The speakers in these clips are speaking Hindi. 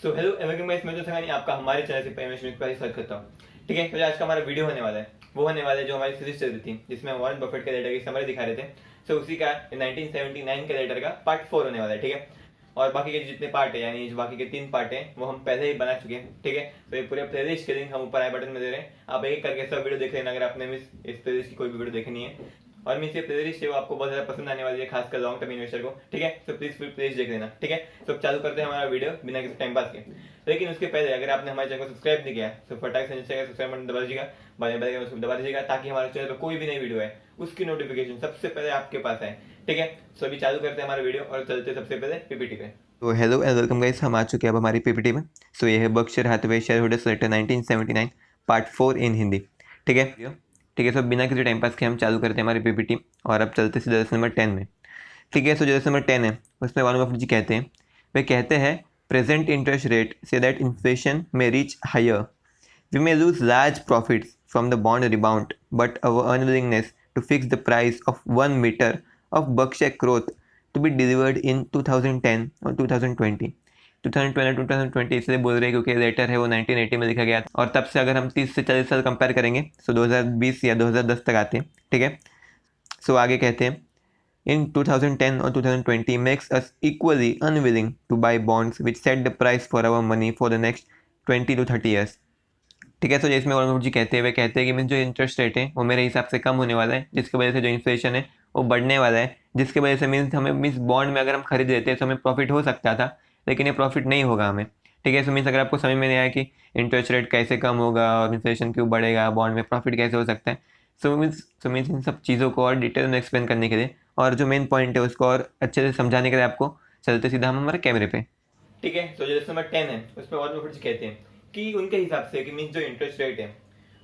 सो हेलो एवरीवन, मैं तो सगानी आपका हमारे चैनल से इन्वेस्टमेंट पर स्वागत करता हूँ। ठीक है, तो आज का हमारा वीडियो होने वाला है, वो होने वाला है जो हमारी सीरीज चल रही थी जिसमें हम वॉरेन बफेट के लेटर की समरी दिखा रहे थे। सो उसी का 1979 के लेटर का पार्ट 4 होने वाला है। ठीक है, और बाकी के जितने पार्ट है यानी जो बाकी के 3 पार्ट है वो हम पहले ही बना चुके हैं। ठीक है, तो ये पूरे प्लेलिस्ट के लिंक हम ऊपर आई बटन में दे रहे हैं, आप एक करके सब वीडियो देख लेना अगर आपने इस प्लेलिस्ट की कोई भी वीडियो देखनी है। और मीन्स ये प्लेलिस्ट है वो आपको बहुत ज्यादा पसंद आने वाली है, खासकर लॉन्ग टर्म इन्वेस्टर को। ठीक है, तो प्लीज फिर प्लेलिस्ट देख लेना। ठीक है, तो चालू करते हैं हमारा वीडियो बिना किसी टाइम पास के। लेकिन उसके पहले अगर आपने हमारे चैनल को सब्सक्राइब नहीं किया तो फटाक से नीचे सब्सक्राइब बटन दबा दीजिएगा, बाद में बेल आइकन उसको दबा दीजिएगा ताकि हमारे चैनल पर कोई भी नई वीडियो है उसकी नोटिफिकेशन सबसे पहले आपके पास आए। ठीक है, सो अभी चालू करते हैं हमारा वीडियो और चलते सबसे पहले पीपीटी पे। तो हेलो एंड वेलकम गाइस, हम आ चुके हैं अब हमारी पीपीटी में। सो ये है Berkshire Hathaway shareholders letter 1979 part 4 in Hindi. ठीक है ठीक है, सो बिना किसी टाइम पास के हम चालू करते हैं हमारी पीपीटी और अब चलते सीधे लेसन नंबर 10 में। ठीक है, सो जो लेसन नंबर 10 है उसमें वॉरेन बफेट जी कहते हैं, वे कहते हैं प्रेजेंट इंटरेस्ट रेट से दैट इन्फ्लेशन में reach higher, we may lose large profits from the bond rebound but our unwillingness to fix the price of 1 metre of Berkshire growth to be delivered in 2010 और 2020। 2020 इसलिए बोल रहे हैं क्योंकि लेटर है वो 1980 में लिखा गया था और तब से अगर हम 30 से 40 साल कंपेयर करेंगे तो 2020 या 2010 तक आते हैं। ठीक है, सो आगे कहते हैं in 2010 और 2020 makes us equally unwilling to buy bonds which set the price for our money for the next 20 to 30 years। ठीक है, तो जिसमें वॉरेन बफेट जी कहते हैं, वे कहते हैं कि मीन जो इंटरेस्ट रेट है वो मेरे हिसाब से कम होने वाला है, जिसकी वजह से जो इन्फ्लेशन है वो बढ़ने वाला है, जिसकी वजह से मीन्स हमें मीन्स बॉन्ड में अगर हम खरीद लेते हैं तो हमें प्रॉफिट हो सकता था, लेकिन ये प्रॉफिट नहीं होगा हमें। ठीक है, सो मीन्स अगर आपको समझ में नहीं आया कि इंटरेस्ट रेट कैसे कम होगा और इन्फ्लेशन क्यों बढ़ेगा, बॉन्ड में प्रॉफिट कैसे हो सकता है, सो मीन्स इन सब चीज़ों को और डिटेल में एक्सप्लेन करने के लिए और जो मेन पॉइंट है उसको और अच्छे से समझाने के लिए आपको चलते सीधा हम हमारे कैमरे पे। ठीक है, तो जो लेसन नंबर 10 है उसमें वॉरेन बफेट जी कहते हैं कि उनके हिसाब से कि मीन्स जो इंटरेस्ट रेट है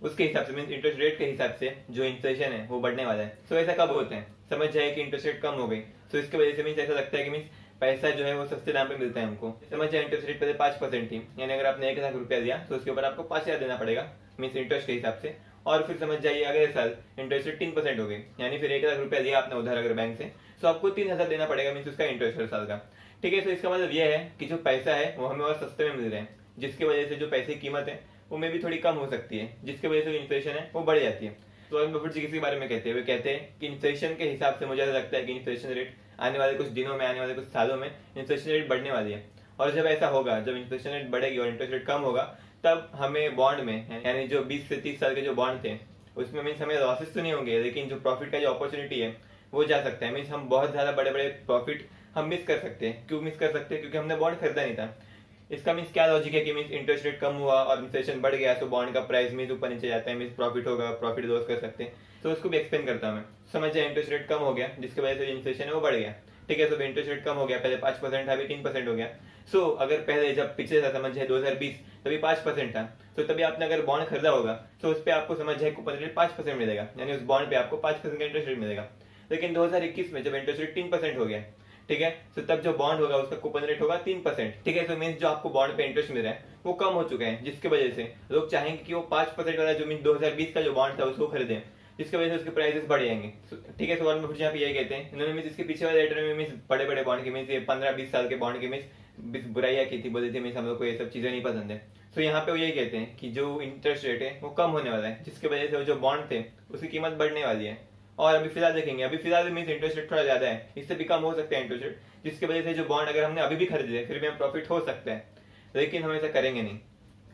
उसके हिसाब से मीन्स इंटरेस्ट रेट के हिसाब से जो इन्फ्लेशन है वो बढ़ने वाला है। सो ऐसा कब होता है, समझ जाए कि इंटरेस्ट रेट कम हो गई तो इसकी वजह से मीन्स ऐसा लगता है कि मीन्स पैसा जो है वो सस्ते दाम पे मिलता है हमको। समझ जाए इंटरेस्ट रेट पहले 5% थी, यानी अगर आपने 1 लाख रुपया दिया तो उसके ऊपर आपको 5,000 देना पड़ेगा मीन्स इंटरेस्ट के हिसाब से। और फिर समझ जाइए अगले साल इंटरेस्ट रेट 3% हो गई, यानी फिर 1 लाख रुपया दिया आपने उधार अगर बैंक से तो आपको 3,000 देना पड़ेगा मीन्स उसका इंटरेस्ट हर साल का। ठीक है, तो इसका मतलब यह है कि जो पैसा है वो हमें और सस्ते में मिल रहे हैं, जिसकी वजह से जो पैसे की कीमत है वो में भी थोड़ी कम हो सकती है, जिसकी वजह से जो इन्फ्लेशन है वो बढ़ जाती है। तो वॉरेन बफेट जी किसी बारे में कहते हैं, वे कहते हैं कि इन्फ्लेशन के हिसाब से मुझे ऐसा लगता है कि इन्फ्लेशन रेट आने वाले कुछ दिनों में, आने वाले कुछ सालों में इन्फ्लेशन रेट बढ़ने वाली है। और जब ऐसा होगा, जब इन्फ्लेशन रेट बढ़ेगी और इंटरेस्ट रेट कम होगा, तब हमें बॉन्ड में यानी जो 20 से 30 साल के जो बॉन्ड थे उसमें मीन्स हमें लॉसेस तो नहीं होंगे, लेकिन जो प्रॉफिट का जो अपॉर्चुनिटी है वो जा सकता है। मीन्स हम बहुत ज्यादा बड़े बड़े प्रॉफिट हम मिस कर सकते हैं। क्यों मिस कर सकते हैं? क्योंकि हमने बॉन्ड खरीदा नहीं था। इसका मीन्स क्या लॉजिक है कि मीन्स इंटरेस्ट रेट कम हुआ और इन्फ्लेशन बढ़ गया तो बॉन्ड का प्राइस मीन्स ऊपर नीचे जाता है, मीन्स प्रॉफिट होगा, प्रॉफिट लॉस कर सकते हैं। तो उसको भी एक्सप्लेन करता हूँ मैं। समझ जाए इंटरेस्ट रेट कम हो गया जिसकी वजह से इन्फ्लेशन है वो बढ़ गया। ठीक है, तो इंटरेस्ट रेट कम हो गया, पहले 5% था अभी 3% हो गया। सो अगर पहले जब पिछले साल समझ जाए 2020 तभी 5% था, तो तभी आपने अगर बॉन्ड खरीदा होगा तो उस पर आपको समझ जाए कूपन रेट 5% मिलेगा, यानी उस बॉन्ड पे आपको 5% का इंटरेस्ट रेट मिलेगा। लेकिन 2021 में जब इंटरेस्ट रेट 3% हो गया, ठीक है, तो तब जो बॉन्ड होगा उसका कूपन रेट होगा 3%। ठीक है, तो मीन्स जो आपको बॉन्ड पे इंटरेस्ट मिल रहा है वो कम हो चुका है, जिसकी वजह से लोग चाहेंगे कि वो 5% वाला जो मीन 2020 का जो बॉन्ड था उसको खरीदें, जिसकी वजह से उसके प्राइसेस बढ़ जाएंगे। ठीक है, तो वॉरेन बफेट यहाँ पे यही कहते हैं। इन्होंने मीन्स इसके पीछे वाले लेटर में मीन्स बड़े बड़े बॉन्ड की मीन्स ये 15-20 साल के बॉन्ड की मीन्स बुराइयां की थी, बोली थी मीन्स हम लोग को ये सब चीजें नहीं पसंद है। तो यहाँ पे वो यही कहते हैं कि जो इंटरेस्ट रेट है वो कम होने वाला है, जिसकी वजह से वो जो बॉन्ड थे उसकी कीमत बढ़ने वाली है। और अभी फिलहाल देखेंगे, अभी फिलहाल मीन्स इंटरेस्ट रेट थोड़ा ज्यादा है, इससे भी कम हो सकता है इंटरेस्ट रेट, जिसकी वजह से जो बॉन्ड अगर हमने अभी भी खरीदे फिर भी हम प्रॉफिट हो सकता है। लेकिन हम ऐसा करेंगे नहीं।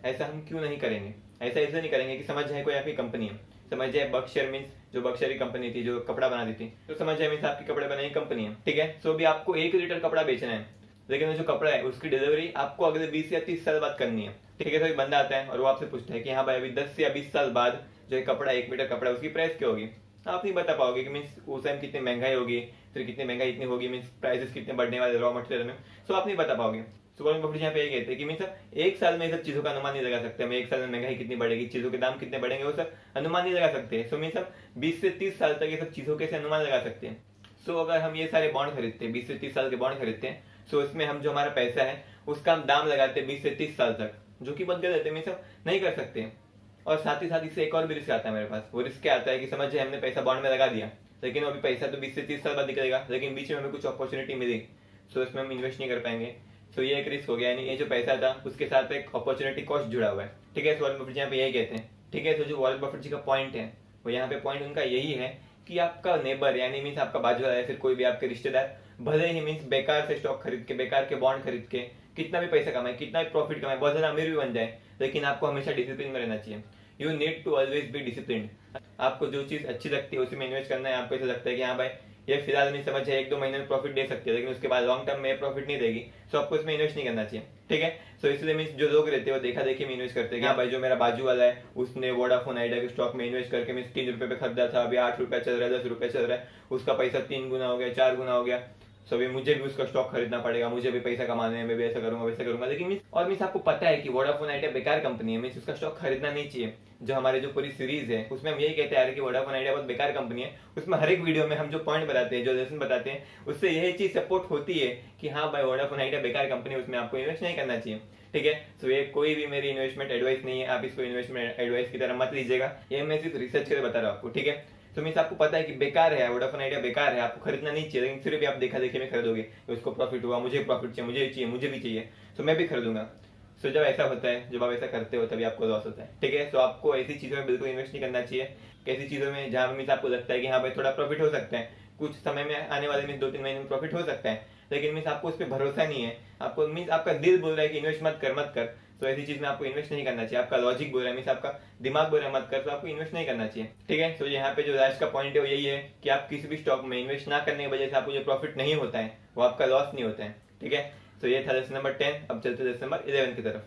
ऐसा हम क्यों नहीं करेंगे? ऐसा इसलिए नहीं करेंगे कि समझ जाए कोई आपकी कंपनी है, समझ जाए बर्कशायर मीन्स जो बर्कशायर की कंपनी थी जो कपड़ा बनाती थी, तो समझ जाए मीन्स आपकी कपड़े बनाने की कंपनी है। ठीक है, सो अभी आपको 1 लीटर कपड़ा बेचना है, लेकिन वो जो कपड़ा है उसकी डिलीवरी आपको अगले 20 या 30 साल बाद करनी है। ठीक है, तो एक बंदा आता है और वो आपसे पूछता है कि हाँ भाई अभी 10 या 20 साल बाद जो है कपड़ा 1 मीटर कपड़ा उसकी प्राइस क्या होगी? आप नहीं बता पाओगे कि मीन्स उस टाइम कितनी महंगाई होगी, फिर कितनी महंगाई इतनी होगी, मीन्स प्राइसेस कितने बढ़ने वाले रॉ मटेरियल में, सो आप नहीं बता पाओगे। सो वॉरेन बफेट यहाँ पे ये कहते हैं कि मीन्स एक साल में सब चीजों का अनुमान नहीं लगा सकते हम, एक साल में महंगाई कितनी बढ़ेगी, चीजों के दाम कितने बढ़ेंगे वो सब अनुमान नहीं लगा सकते। सो मीन्स हम 20 से 30 साल तक ये सब चीजों के अनुमान लगा सकते हैं। सो अगर हम ये सारे बॉन्ड खरीदते हैं, 20 से 30 साल के बॉन्ड खरीदते हैं, सो उसमें हम जो हमारा पैसा है उसका हम दाम लगाते हैं 20 से 30 साल तक, जो कि बंद कर देते हैं, मीन्स नहीं कर सकते। और साथ ही साथ इससे एक और भी रिस्क आता है मेरे पास। वो रिस्क क्या आता है कि समझ जाए हमने पैसा बॉन्ड में लगा दिया, लेकिन अभी पैसा तो 20 से 30 साल बाद निकलेगा, लेकिन बीच में हमें कुछ अपॉर्चुनिटी मिली, सो इसमें हम इन्वेस्ट नहीं कर पाएंगे। सो ये एक रिस्क हो गया, यानी ये जो पैसा था उसके साथ एक अपॉर्चुनिटी कॉस्ट जुड़ा हुआ है। ठीक है, वॉरेन बफेट यहाँ पे यही कहते हैं। ठीक है, तो जो वॉरेन बफेट जी का पॉइंट है वो यहाँ पे पॉइंट उनका यही है कि आपका नेबर यानी मीन्स आपका बाजू वाला या फिर कोई भी आपके रिश्तेदार भले ही मीन्स बेकार से स्टॉक खरीद के, बेकार के बॉन्ड खरीद के कितना भी पैसा कमाए, कितना भी प्रॉफिट कमाए, बहुत ज्यादा अमीर भी बन जाए, लेकिन आपको हमेशा डिसिप्लिन में रहना चाहिए। You need to always be discipline. आपको जो चीज अच्छी लगती है उसी में इन्वेस्ट करना है। आपको ऐसा लगता है कि हाँ भाई ये फिलहाल नहीं समझ है, 1-2 महीने में प्रॉफिट दे सकती है, लेकिन उसके बाद लॉन्ग टर्म में प्रॉफिट नहीं देगी, तो आपको इसमें इन्वेस्ट नहीं करना चाहिए। ठीक है, सो इसलिए मीन्स जो लोग रहते हैं वो देखा देखी में इन्वेस्ट करते हैं कि हाँ भाई जो मेरा बाजू वाला है उसने वोडाफोन आइडिया के स्टॉक में इन्वेस्ट करके मीन्स 3 रुपए पे खरीदा था, अभी 8 रुपया चल रहा है, 10 रुपया चल रहा है, उसका पैसा 3 गुना हो गया, 4 गुना हो गया, सो अभी मुझे भी उसका स्टॉक खरीदना पड़ेगा, मुझे भी पैसा कमाने में, मैं भी ऐसा करूंगा वैसा करूंगा। लेकिन मीन्स आपको पता है कि वोडाफोन आइडिया बेकार कंपनी है, मीन्स उसका स्टॉक खरीदना नहीं चाहिए। जो हमारे जो पूरी सीरीज है उसमें हम यही कहते हैं कि वोडाफोन आइडिया बहुत बेकार कंपनी है। उसमें हर एक वीडियो में हम जो पॉइंट बताते हैं, जो लेसन बताते हैं, उससे यही चीज सपोर्ट होती है कि हाँ भाई वोडाफोन आइडिया बेकार कंपनी है, उसमें आपको इन्वेस्ट नहीं करना चाहिए। ठीक है, तो ये कोई भी मेरी इन्वेस्टमेंट एडवाइस नहीं है, आप इसको इन्वेस्टमेंट एडवाइस की तरह मत लीजिएगा, ये मैं सिर्फ रिसर्च करके बता रहा हूँ आपको। ठीक है, तो मीन्स आपको पता है कि बेकार है, वोडाफोन आइडिया बेकार है, आपको खरीदना नहीं चाहिए, लेकिन फिर भी आप देखा देखी में खरीदोगे, तो उसको प्रॉफिट हुआ, मुझे प्रॉफिट चाहिए, मुझे भी चाहिए, तो मैं भी खरीदूंगा। सो जब ऐसा होता है, जब आप ऐसा करते हो तभी आपको लॉस होता है। ठीक है, तो आपको ऐसी चीजों में बिल्कुल इन्वेस्ट नहीं करना चाहिए, ऐसी चीजों में जहां मीन्स आपको लगता है कि हाँ भाई थोड़ा प्रॉफिट हो सकता है, कुछ समय में आने वाले मीन्स 2-3 महीने में प्रॉफिट हो सकता है, लेकिन मीन्स आपको उस पर भरोसा नहीं है, आपको मीन्स आपका दिल बोल रहा है कि इन्वेस्ट मत कर, तो ऐसी चीज में आपको इन्वेस्ट नहीं करना चाहिए। आपका लॉजिक बोल रहा है, मीन्स आपका दिमाग बोल रहा है मत कर, तो आपको इन्वेस्ट नहीं करना चाहिए। ठीक है, तो यहाँ पे जो लास्ट का पॉइंट है वो यही है कि आप किसी भी स्टॉक में इन्वेस्ट ना करने की वजह से आपको जो प्रॉफिट नहीं होता है वो आपका लॉस नहीं होता है। ठीक है, तो ये था लेसन नंबर 10। अब चलते लेसन नंबर 11 की तरफ।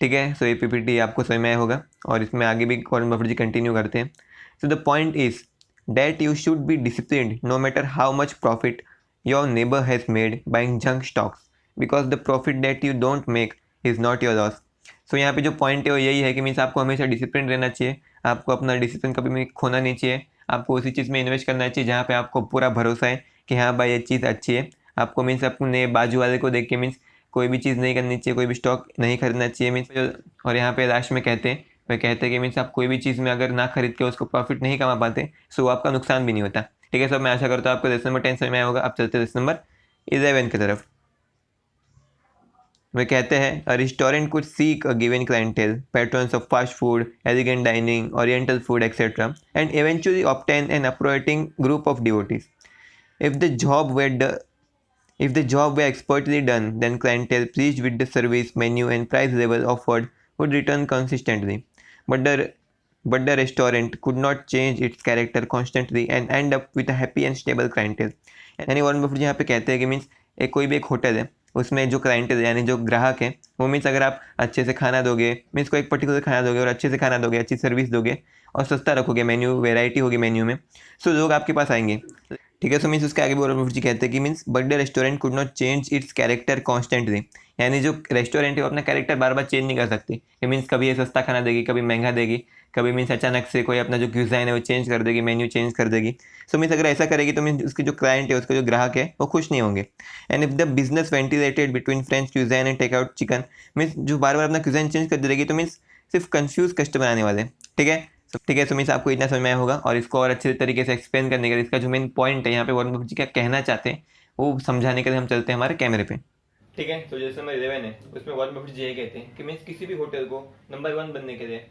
ठीक है, सो ये पीपीटी आपको समझ में आया होगा और इसमें आगे भी वॉरेन बफेट जी कंटिन्यू करते हैं। So the point is that you should be disciplined no matter how much profit your neighbour has made buying junk stocks because the profit that you don't make is not your loss. So यहाँ पे जो पॉइंट है वो यही है कि मीन्स आपको हमेशा डिसिप्लिन रहना चाहिए, आपको अपना डिसिप्लिन कभी भी खोना नहीं चाहिए, आपको उसी चीज़ में इन्वेस्ट करना चाहिए जहाँ पे आपको पूरा भरोसा है कि हाँ भाई ये चीज़ अच्छी है। आपको मीन्स अपने बाजू वाले को देख के मीन्स कोई भी चीज़ नहीं करनी चाहिए, कोई भी स्टॉक नहीं खरीदना चाहिए मीन्स। और यहाँ पे लास्ट में कहते हैं, वे कहते हैं कि मीन्स आप कोई भी चीज़ में अगर ना खरीद के उसको प्रॉफिट नहीं कमा पाते सो आपका नुकसान भी नहीं होता। ठीक है, सो मैं आशा करता हूँ आपको लेसन नंबर 10 समझ में आया होगा। अब चलते हैं लेसन नंबर 11 की तरफ। वे कहते हैं a restaurant could seek a given clientele, patrons of fast food, elegant dining, oriental food etcetera and eventually obtain an operating group of devotees. If the job were do- if the job were expertly done, then clientele pleased with the service menu and price level offered would return consistently. But the restaurant could not change its character constantly and end up with a happy and stable clientele. यानी वॉरेन बफेट यहाँ पे कहते हैं कि मीन्स कोई भी एक होटल है उसमें जो क्लाइंटेल यानी जो ग्राहक है वो मीन्स अगर आप अच्छे से खाना दोगे, मीन्स को एक पर्टिकुलर खाना दोगे और अच्छे से खाना दोगे, अच्छी सर्विस दोगे और सस्ता रखोगे, मेन्यू वेराइटी होगी मेन्यू में, सो लोग आपके पास आएंगे। ठीक है, सो मीन्स उसके आगे वॉरेन बफेट जी कहते हैं कि means but the restaurant could not change it's character constantly. यानी जो रेस्टोरेंट है वो अपना कैरेक्टर बार बार चेंज नहीं कर सकती। मीन्स कभी ये सस्ता खाना देगी, कभी महंगा देगी, कभी मीन्स अचानक से कोई अपना जो क्यूज़ाइन है वो चेंज कर देगी, मेन्यू चेंज कर देगी। सो मीन्स अगर ऐसा करेगी तो मीन्स उसके जो क्लाइंट है, उसका जो ग्राहक है वो खुश नहीं होंगे। And if the business ventilated between French cuisine and take out chicken, means जो बार बार अपना क्यूज़ाइन चेंज कर देगी तो मीन्स सिर्फ कन्फ्यूज कस्टमर आने वाले। ठीक है, ठीक है, सो मीन्स आपको इतना समझ में आया होगा और इसको और अच्छे तरीके से एक्सप्लेन करने के लिए इसका जो मेन पॉइंट है यहाँ पे वॉरेन बफेट जी क्या कहना चाहते हैं वो समझाने के लिए हम चलते हैं हमारे कैमरे पे। ठीक है, तो जैसे नंबर 11 है उसमें वॉरेन बफेट जी ये कहते हैं कि मीन्स किसी भी होटल को नंबर 1 बनने के लिए,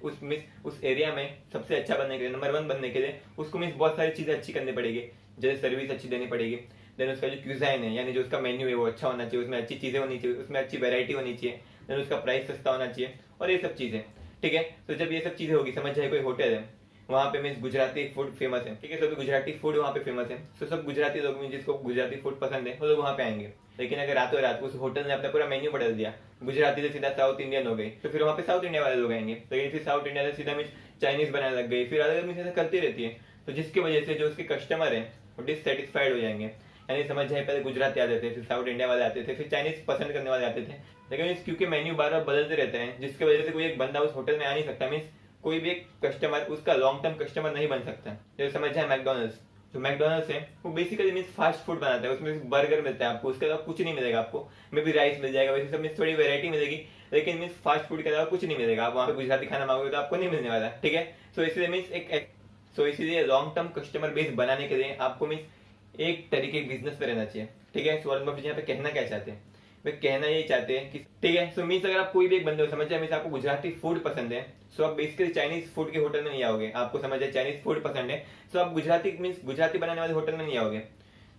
उस एरिया में सबसे अच्छा बनने के लिए, नंबर 1 बनने के लिए उसको मीन्स बहुत सारी चीजें अच्छी करनी पड़ेगी। जैसे सर्विस अच्छी देनी पड़ेगी, देन उसका जो क्यूजाइन है यानी जो उसका मेन्यू है वो अच्छा होना चाहिए, उसमें अच्छी चीजें होनी चाहिए, उसमें अच्छी वेरायटी होनी चाहिए, देन उसका प्राइस सस्ता होना चाहिए और ये सब चीजें। ठीक है, तो जब ये सब चीजें होगी, समझ जाए कोई होटल है वहाँ पे मीन्स गुजराती फूड फेमस है। ठीक है, सभी गुजराती फूड वहाँ पे फेमस है, तो सब गुजराती लोग जिसको गुजराती फूड पसंद है वो लोग वहाँ पे आएंगे। लेकिन अगर रातों रात उस होटल ने अपना पूरा मेन्यू बदल दिया, गुजराती से सीधा साउथ इंडियन हो गई, तो फिर वहाँ पे साउथ इंडिया वाले लोग आएंगे, लेकिन फिर साउथ इंडिया से सीधा मीन्स चाइनीज बनाने लग गई, फिर अलग मीन्स ऐसा करती रहती है, तो जिसकी वजह से जो उसके कस्टमर है वो डिससेटिस्फाइड हो जाएंगे। यानी समझ जाए पहले गुजराती आते थे, फिर साउथ इंडिया वाले आते थे, फिर चाइनीज पसंद करने वाले आते थे, लेकिन क्योंकि मेन्यू बार बार बदलते रहते हैं जिसकी वजह से कोई एक बंदा उस होटल में आ नहीं सकता, मीन्स कोई भी एक कस्टमर उसका लॉन्ग टर्म कस्टमर नहीं बन सकता। जैसे समझ जाए मैकडोनल्ड्स, जो मैकडोनल्ड्स है वो बेसिकली मीन्स फास्ट फूड बनाता है, उसमें बर्गर मिलता है आपको, उसके अलावा कुछ नहीं मिलेगा आपको, मे भी राइस मिल जाएगा, वैसे सब मीन्स थोड़ी वेरायटी मिलेगी, लेकिन मीन्स फास्ट फूड के अलावा कुछ नहीं मिलेगा। आप वहाँ पे गुजराती खाना मांगोगे तो आपको नहीं मिलने वाला। ठीक है, सो इसलिए मीन्स इसीलिए लॉन्ग टर्म कस्टमर बेस बनाने के लिए आपको मीन्स एक तरीके बिजनेस पे रहना चाहिए। ठीक है, वॉरेन बफेट यहाँ पे कहना क्या चाहते हैं, वे कहना यही चाहते हैं कि ठीक है। सो मीन्स अगर आप कोई भी एक बंदे हो, समझ जाए मीन्स आपको गुजराती फूड पसंद है, सो आप बेसिकली चाइनीज फूड के होटल में नहीं आओगे। आपको समझ जाए चाइनीज फूड पसंद है, सो आप गुजराती मीन्स गुजराती बनाने वाले होटल में नहीं आओगे।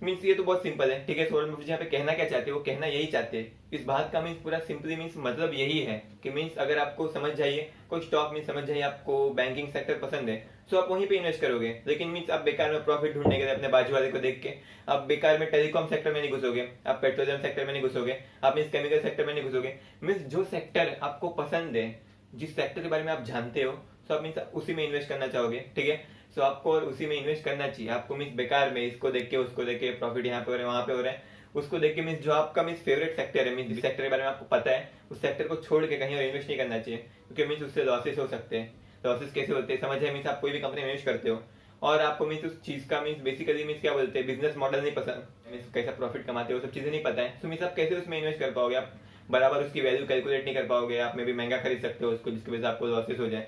मीन्स ये तो बहुत सिंपल है, ठीक है। सौरभ मुखर्जी यहाँ पे कहना क्या चाहते हैं, वो कहना यही चाहते हैं। इस बात का मीन्स पूरा सिंपली मीन्स मतलब यही है कि मीन्स अगर आपको समझ जाइए कोई स्टॉक मीन्स समझ जाइए आपको बैंकिंग सेक्टर पसंद है, तो आप वहीं पे इन्वेस्ट करोगे। लेकिन मीन्स आप बेकार में प्रॉफिट ढूंढने के लिए अपने बाजू वाले को देख के आप बेकार में टेलीकॉम सेक्टर में नहीं घुसोगे, आप पेट्रोलियम सेक्टर में नहीं घुसोगे, आप मीन्स केमिकल सेक्टर में नहीं घुसोगे। मीन्स जो सेक्टर आपको पसंद है, जिस सेक्टर के बारे में आप जानते हो, तो आप मीन्स उसी में इन्वेस्ट करना चाहोगे, ठीक है। सो आपको और उसी में इन्वेस्ट करना चाहिए। आपको मीन्स बेकार में इसको देख के उसको देख के प्रॉफिट यहाँ पे हो रहा है वहां पे हो रहा है, उसको देख के मीन्स जो आपका मीन्स फेवरेट सेक्टर है, मीन्स जिस सेक्टर के बारे में आपको पता है, उस सेक्टर को छोड़ के कहीं और इन्वेस्ट नहीं करना चाहिए, क्योंकि मीन्स उससे लॉसेस हो सकते हैं। लॉसेस कैसे होते हैं समझ है, मीन्स आप कोई भी कंपनी में इन्वेस्ट करते हो और आपको मीन्स उस चीज का मीन्स बेसिकली मीन्स क्या बोलते हैं, बिजनेस मॉडल नहीं पसंद, मीन्स कैसा प्रॉफिट कमाते हो सब चीजें नहीं पता है, तो मीन्स आप कैसे उसमें इन्वेस्ट कर पाओगे, आप बराबर उसकी वैल्यू कैलकुलेट नहीं कर पाओगे, आप में भी महंगा खरीद सकते हो उसको, जिसकी वजह से आपको लॉसेस हो जाए,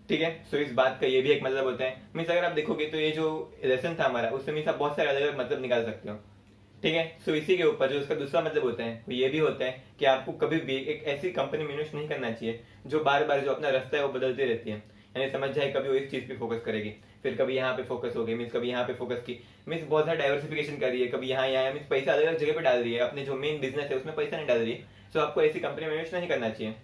ठीक है। सो इस बात का ये भी एक मतलब होता है। मीन्स अगर आप देखोगे तो ये जो लेसन था हमारा, उससे मीन्स आप बहुत सारे अलग अलग मतलब निकाल सकते हो, ठीक है। सो इसी के ऊपर जो उसका दूसरा मतलब होता है वो ये भी होता है कि आपको कभी भी एक ऐसी कंपनी में इन्वेस्ट नहीं करना चाहिए जो बार बार जो अपना रास्ता है वो बदलती रहती है। यानी समझ जाए कभी वो इस चीज पे फोकस करेगी, फिर कभी यहाँ पे फोकस हो गई, मीन्स कभी यहाँ पे फोकस की, मीन्स बहुत सारा डाइवर्सिफिकेशन कर रही है, कभी यहाँ मीन्स पैसा अलग अलग जगह पे डाल रही है, अपने जो मेन बिजनेस है उसमें पैसा नहीं डाल रही है। सो आपको ऐसी कंपनी में इन्वेस्ट नहीं करना चाहिए।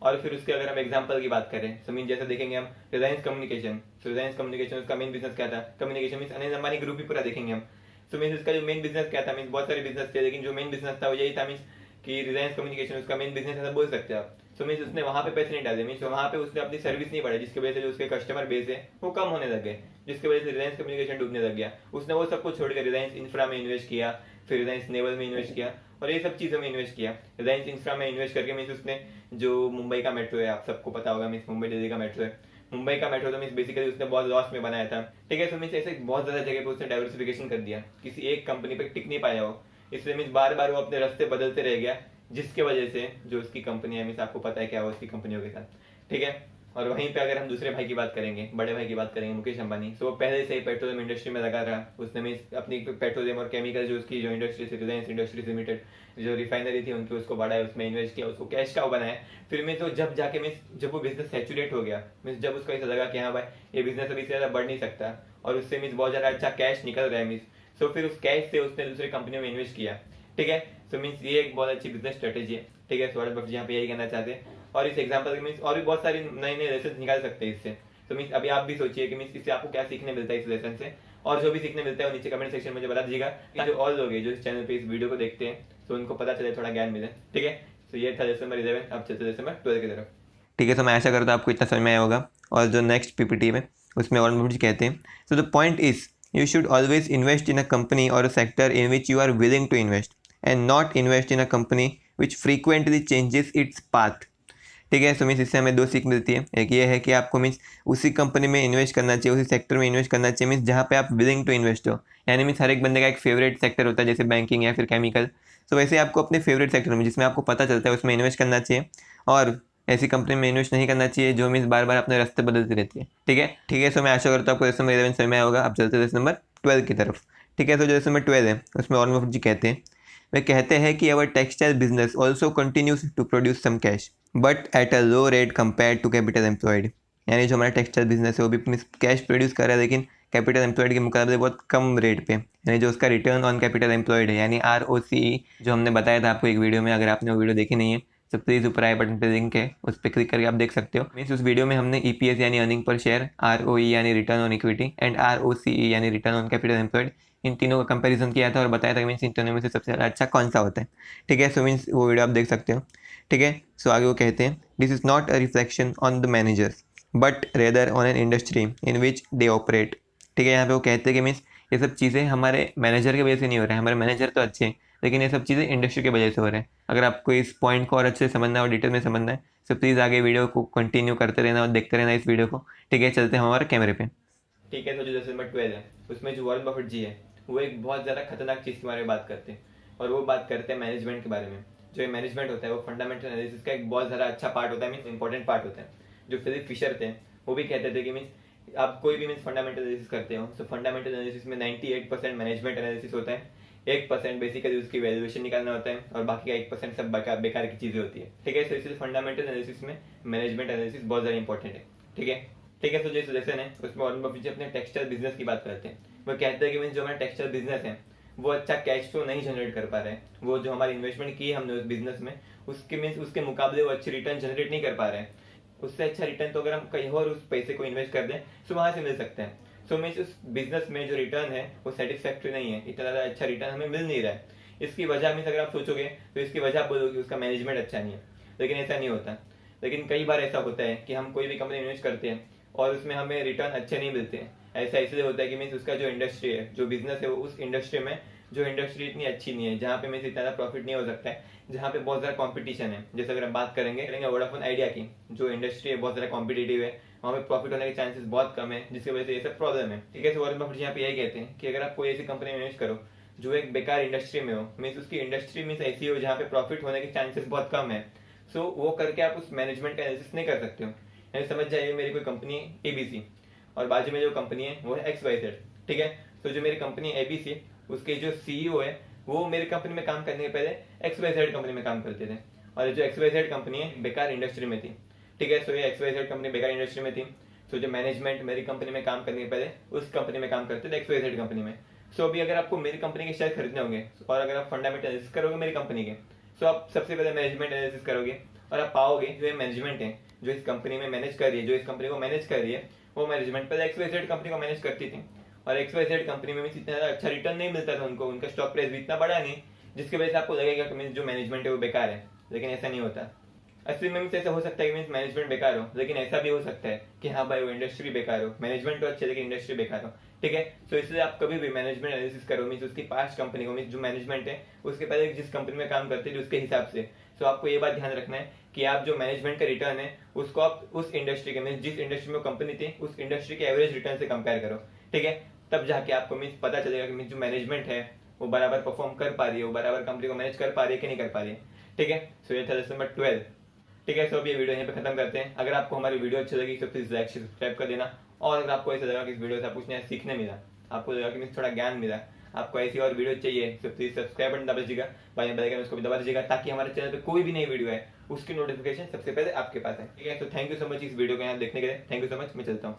और फिर उसके अगर हम एग्जांपल की बात करें, सो मीन जैसे देखेंगे हम Reliance communication. So Reliance communication उसका मेन बिजनेस क्या था, communication mean Anil Ambani group ही पूरा देखेंगे हम। सो मीन उसका जो मेन बिजनेस क्या था, मीन बहुत सारे बिजनेस थे, लेकिन जो मेन बिजनेस था वो यही था मीन कि रिलायंस कम्युनिकेशन उसका मेन बिजनेस ऐसा बोल सकते हैं आप। सो मीन उसने वहां पे पैसे नहीं डाले, मीन वहां पे उसने अपनी सर्विस नहीं बढ़ाई, जिसकी वजह से जो उसके कस्टमर बेस है वो कम होने लग गए, जिसकी वजह से रिलायंस कम्युनिकेशन डूबने लग गया। उसने वो सब कुछ छोड़कर रिलायंस इंफ्रा में इन्वेस्ट किया, फिर रिलायंस नेवल में इन्वेस्ट किया और ये सब चीजों में इन्वेस्ट किया। रिलायंस इंफ्रा में इन्वेस्ट करके मीन उसने जो मुंबई का मेट्रो है, आप सबको पता होगा, मीन मुंबई दिल्ली का मेट्रो है, मुंबई का मेट्रो तो मीन बेसिकली उसने बहुत लॉस में बनाया था, ठीक है। तो मीन ऐसे बहुत ज्यादा जगह पे उसने डाइवर्सिफिकेशन कर दिया, किसी एक कंपनी पे टिक नहीं पाया वो, इसलिए मीन बार बार वो अपने रास्ते बदलते रह गया, जिसके वजह से जो उसकी कंपनी है मीन आपको पता है क्या हुआ उसकी कंपनियों के साथ, ठीक है। और वहीं पे अगर हम दूसरे भाई की बात करेंगे, बड़े भाई की बात करेंगे, मुकेश अंबानी, तो वो पहले से ही पेट्रोलियम इंडस्ट्री में लगा रहा। उसने मीन अपनी पेट्रोलियम और केमिकल जो उसकी जो इंडस्ट्री थी, रिलायंस इंडस्ट्रीज लिमिटेड जो रिफाइनरी थी उनकी, उसको बढ़ाया, उसमें इन्वेस्ट किया, उसको कैश काउ बनाया। फिर मीन तो जब जाके मीन जब वो बिजनेस सैचुरेट हो गया, मीन जब उसको ऐसा लगा कि हाँ भाई ये बिजनेस अभी से ज्यादा बढ़ नहीं सकता और उससे मीन बहुत ज्यादा अच्छा कैश निकल रहा है मीन, सो फिर उस कैश से उसने दूसरी कंपनियों में इन्वेस्ट किया, ठीक है। सो मीन्स ये एक बहुत अच्छी बिजनेस स्ट्रेटेजी है, ठीक है। सौरभ मुखर्जी यहाँ पे यही कहना चाहते हैं। और इस एग्जांपल के मीन्स और भी बहुत सारी नए नए लेसन निकाल सकते हैं इससे। तो मीन्स अभी आप भी सोचिए कि मीन्स इससे आपको क्या सीखने मिलता है इस लेसन से, और जो भी सीखने मिलता है वो नीचे कमेंट सेक्शन में मुझे बता दीजिएगा, जो और लोग हैं जो इस चैनल पे इस वीडियो को देखते हैं तो उनको पता चले, थोड़ा ज्ञान मिले, ठीक है। तो ये था लेसन नंबर 11। अब चलते लेसन नंबर 12 की तरफ, ठीक है। तो मैं आशा करता हूँ आपको इतना समझ में आया होगा। और जो नेक्स्ट पीपीटी में उसमें और मुझे कहते हैं, so the point is you should always invest in a company और a sector in which you are willing to invest and not invest in a company which frequently changes its path, ठीक है। सो मीन्स इससे हमें दो सीख मिलती है। एक ये है कि आपको मीन्स उसी कंपनी में इन्वेस्ट करना चाहिए, उसी सेक्टर में इन्वेस्ट करना चाहिए मीन्स जहाँ पे आप विलिंग टू इन्वेस्ट हो। यानी मीन्स हर एक बंदे का एक फेवरेट सेक्टर होता है, जैसे बैंकिंग या फिर केमिकल। सो वैसे आपको अपने फेवरेट सेक्टर में जिसमें आपको पता चलता है उसमें इन्वेस्ट करना चाहिए, और ऐसी कंपनी में इन्वेस्ट नहीं करना चाहिए जो मीन्स बार बार अपने रास्ते बदलती रहती है, ठीक है। ठीक है। सो मैं आशा करता हूँ आपको लेसन नंबर 11 समझ में आया होगा। अब चलते हैं लेसन नंबर 12 की तरफ, ठीक है। तो जो लेसन नंबर 12 है उसमें और मुखर्जी कहते हैं, वे कहते हैं कि our textile business also continues to produce some cash but at a low rate compare to capital employed. यानी जो हमारा टेक्सटाइल बिजनेस है वो भी कैश प्रोड्यूस कर रहा है, लेकिन कैपिटल एम्प्लॉयड के मुकाबले बहुत कम रेट पे। यानी जो उसका रिटर्न ऑन कैपिटल एम्प्लॉयड है यानी ROCE, जो हमने बताया था आपको एक वीडियो में, अगर आपने वो वीडियो देखी नहीं है तो प्लीज़ ऊपर आई बटन पे लिंक है, उस पर क्लिक करके आप देख सकते हो। मीन्स उस वीडियो में हमने EPS यानी अर्निंग पर शेयर, ROE यानी return on equity and ROCE यानी रिटर्न ऑन कैपिटल एम्प्लॉयड, इन तीनों का कंपैरिजन किया था और बताया था कि मीन्स इन तीनों में से सबसे ज़्यादा अच्छा कौन सा होता है, ठीक है। सो मीन्स वो वीडियो आप देख सकते हो, ठीक है। सो आगे वो कहते हैं, this is not a reflection on the managers but rather on an industry in which they operate, ठीक है। यहाँ पे वो कहते हैं कि मीन्स ये सब चीज़ें हमारे मैनेजर की वजह से नहीं हो रहा है, हमारे मैनेजर तो अच्छे हैं लेकिन ये सब चीज़ें इंडस्ट्री की वजह से हो रहा है। अगर आपको इस पॉइंट को और अच्छे से समझना है और डिटेल में समझना है तो प्लीज़ आगे वीडियो को कंटिन्यू करते रहना और देखते रहना इस वीडियो को, ठीक है। चलते हैं हमारे कैमरे पे, ठीक है। तो जो लेसन नंबर 12 है उसमें जो वॉरेन बफेट जी है वो एक बहुत ज्यादा खतरनाक चीज के बारे में बात करते हैं, और वो बात करते हैं मैनेजमेंट के बारे में। जो ये मैनेजमेंट होता है वो फंडामेंटल एनालिसिस का एक बहुत ज्यादा अच्छा पार्ट होता है, मीन्स इंपॉर्टेंट पार्ट होता है। जो फिलिप फिशर थे वो भी कहते थे कि मीन्स आप कोई भी मीन्स फंडामेंटल एनालिसिस करते हो तो फंडामेंटल एनालिसिस में 98% मैनेजमेंट एनालिसिस होता है, 1% बेसिकली उसकी वैल्यूएशन निकालना होता है और बाकी का 1% सब बेकार की चीजें होती है। ठीक है, तो इसलिए फंडामेंटल एनालिसिस में मैनेजमेंट एनालिसिस बहुत ज्यादा इंपॉर्टेंट है। ठीक है, तो जैसे लेसन है उसमें वॉरेन बफेट जी अपने टेक्सटाइल बिजनेस की बात करते हैं। वो कहते हैं कि मीन्स जो हमारा टेक्सटाइल बिजनेस है वो अच्छा कैश फ्लो नहीं जनरेट कर पा रहे हैं। वो जो हमारी इन्वेस्टमेंट की है हमने उस बिजनेस में उसके मीन्स उसके मुकाबले वो अच्छी रिटर्न जनरेट नहीं कर पा रहे हैं। उससे अच्छा रिटर्न तो अगर हम कहीं और उस पैसे को इन्वेस्ट कर दें तो वहां से मिल सकते हैं। सो मीन्स उस बिजनेस में जो रिटर्न है वो सेटिस्फैक्टरी नहीं है, इतना ज़्यादा अच्छा रिटर्न हमें मिल नहीं रहा है। इसकी वजह मीन्स अगर आप सोचोगे तो इसकी वजह आप बोलोगे उसका मैनेजमेंट अच्छा नहीं है, लेकिन ऐसा नहीं होता। लेकिन कई बार ऐसा होता है कि हम कोई भी कंपनी इन्वेस्ट करते हैं और उसमें हमें रिटर्न अच्छे नहीं मिलते हैं। ऐसा इसलिए होता है कि मीन्स उसका जो इंडस्ट्री है, जो बिजनेस है, वो उस इंडस्ट्री में जो इंडस्ट्री इतनी अच्छी नहीं है, जहाँ पे मीन्स इतना ज़्यादा प्रॉफिट नहीं हो सकता है, जहाँ पे बहुत ज़्यादा कॉम्पिटिशन है। जैसे अगर हम बात करेंगे वोडाफोन आइडिया की, जो इंडस्ट्री है बहुत ज़्यादा कॉम्पिटिटिव है, वहाँ पे प्रॉफिट होने के चांसेस बहुत कम है, जिसकी वजह से ये सब प्रॉब्लम है। ठीक है, तो वॉरेन बफेट यहाँ पे यही कहते हैं कि अगर आप कोई ऐसी कंपनी में इन्वेस्ट करो जो एक बेकार इंडस्ट्री में हो, मीन्स उसकी इंडस्ट्री मीन्स ऐसी हो जहाँ पे प्रॉफिट होने के चांसेस बहुत कम है, सो वो करके आप उस मैनेजमेंट का एनालिसिस नहीं कर सकते हो। यानी समझ जाइए मेरी कोई कंपनी है ABC और बाजू में जो कंपनी है वो है XYZ। ठीक है, तो जो मेरी कंपनी ABC उसके जो CEO है वो मेरी कंपनी में काम करने के पहले XYZ कंपनी में काम करते थे और जो XYZ कंपनी है बेकार इंडस्ट्री में थी। ठीक है, सो ये XYZ कंपनी बेकार इंडस्ट्री में थी। सो जो मैनेजमेंट मेरी कंपनी में काम करने के पहले उस कंपनी में काम करते थे XYZ कंपनी में। सो अभी अगर आपको मेरी कंपनी के शेयर खरीदने होंगे और अगर आप फंडामेंटल एनालिसिस करोगे मेरी कंपनी के, सो आप सबसे पहले मैनेजमेंट एनालिसिस करोगे और आप पाओगे जो ये मैनेजमेंट है जो इस कंपनी में मैनेज कर रही है, जो इस कंपनी को मैनेज कर रही है, वो मैनेजमेंट पहले XYZ कंपनी को मैनेज करती थी और XYZ कंपनी में भी इतना ज़्यादा अच्छा रिटर्न नहीं मिलता था उनको, उनका स्टॉक प्राइस भी इतना बड़ा नहीं, जिसकी वजह से आपको लगेगा कि मीन्स जो मैनेजमेंट है वो बेकार है। लेकिन ऐसा नहीं होता। असली में मीन्स ऐसा हो सकता है कि मीन्स मैनेजमेंट बेकार हो, लेकिन ऐसा भी हो सकता है कि हाँ भाई वो इंडस्ट्री बेकार हो, मैनेजमेंट तो अच्छे लेकिन इंडस्ट्री बेकार हो। ठीक है, तो इसलिए आप कभी भी मैनेजमेंट एनालिसिस करो मीन्स उसकी पास्ट कंपनी को, मीन्स जो मैनेजमेंट है उसके पहले जिस कंपनी में काम करते थे उसके हिसाब से। तो आपको ये बात ध्यान रखना है कि आप जो मैनेजमेंट का रिटर्न है उसको आप उस इंडस्ट्री के मीन्स जिस इंडस्ट्री में कंपनी थी उस इंडस्ट्री के एवरेज रिटर्न से कंपेयर करो। ठीक है, तब जाके आपको मीन्स पता चलेगा कि मीन्स जो मैनेजमेंट है वो बराबर परफॉर्म कर पा रही है, वो बराबर कंपनी को मैनेज कर पा रही है कि नहीं कर पा रही है। ठीक है, सो ये था लेसन नंबर 12। ठीक है, सो अब ये वीडियो यहीं पे खत्म करते हैं। अगर आपको हमारी वीडियो अच्छी लगी तो प्लीज लाइक सब्सक्राइब कर देना, और अगर आपको ऐसा लगा कि इस वीडियो से आपको कुछ नया सीखने मिला, आपको लगा कि थोड़ा ज्ञान मिला, आपको ऐसी और वीडियो चाहिए तो प्लीज सब्सक्राइब बटन दबा दीजिएगा, बेल आइकन उसको भी दबा दीजिएगा, ताकि हमारे चैनल पे कोई भी नई वीडियो है उसकी नोटिफिकेशन सबसे पहले आपके पास है। ठीक है, तो थैंक यू सो मच इस वीडियो को यहाँ देखने के लिए। थैंक यू सो मच, मैं चलता हूँ।